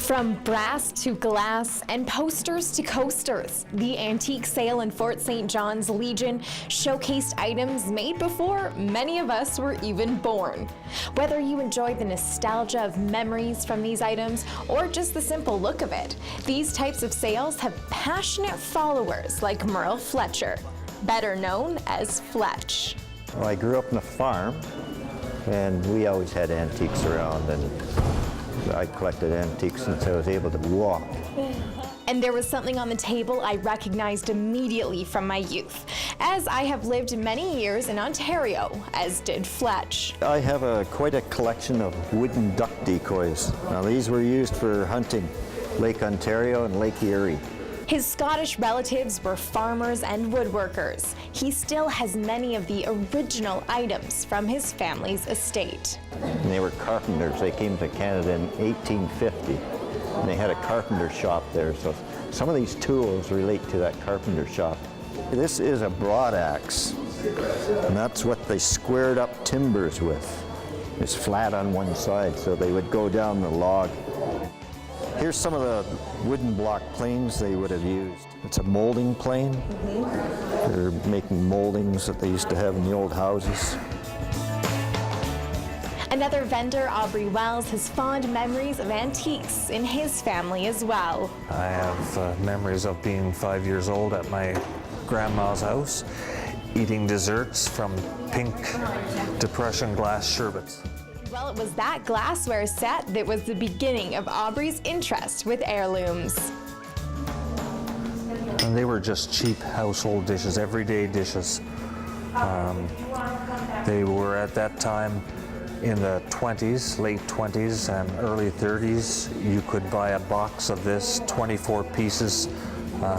From brass to glass and posters to coasters, the antique sale in Fort St. John's Legion showcased items made before many of us were even born. Whether you enjoy the nostalgia of memories from these items or just the simple look of it, these types of sales have passionate followers like Merle Fletcher, better known as Fletch. Well, I grew up on a farm, and we always had antiques around, and I collected antiques since I was able to walk. And there was something on the table I recognized immediately from my youth, as I have lived many years in Ontario, as did Fletch. I have quite a collection of wooden duck decoys. Now, these were used for hunting Lake Ontario and Lake Erie. His Scottish relatives were farmers and woodworkers. He still has many of the original items from his family's estate. And they were carpenters. They came to Canada in 1850, and they had a carpenter shop there. So some of these tools relate to that carpenter shop. This is a broad axe, and that's what they squared up timbers with. It's flat on one side, so they would go down the log. Here's some of the wooden block planes they would have used. It's a molding plane. They're making moldings that they used to have in the old houses. Another vendor, Aubrey Wells, has fond memories of antiques in his family as well. I have memories of being 5 years old at my grandma's house, eating desserts from pink Depression glass sherbets. Well, it was that glassware set that was the beginning of Aubrey's interest with heirlooms. And they were just cheap household dishes, everyday dishes. They were at that time in the 20s, late 20s and early 30s. You could buy a box of this, 24 pieces,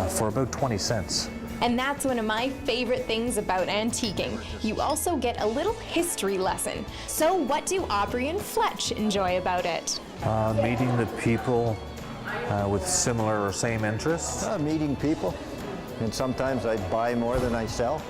for about 20 cents. And that's one of my favorite things about antiquing. You also get a little history lesson. So what do Aubrey and Fletch enjoy about it? Meeting the people with similar or same interests. Meeting people, and sometimes I buy more than I sell.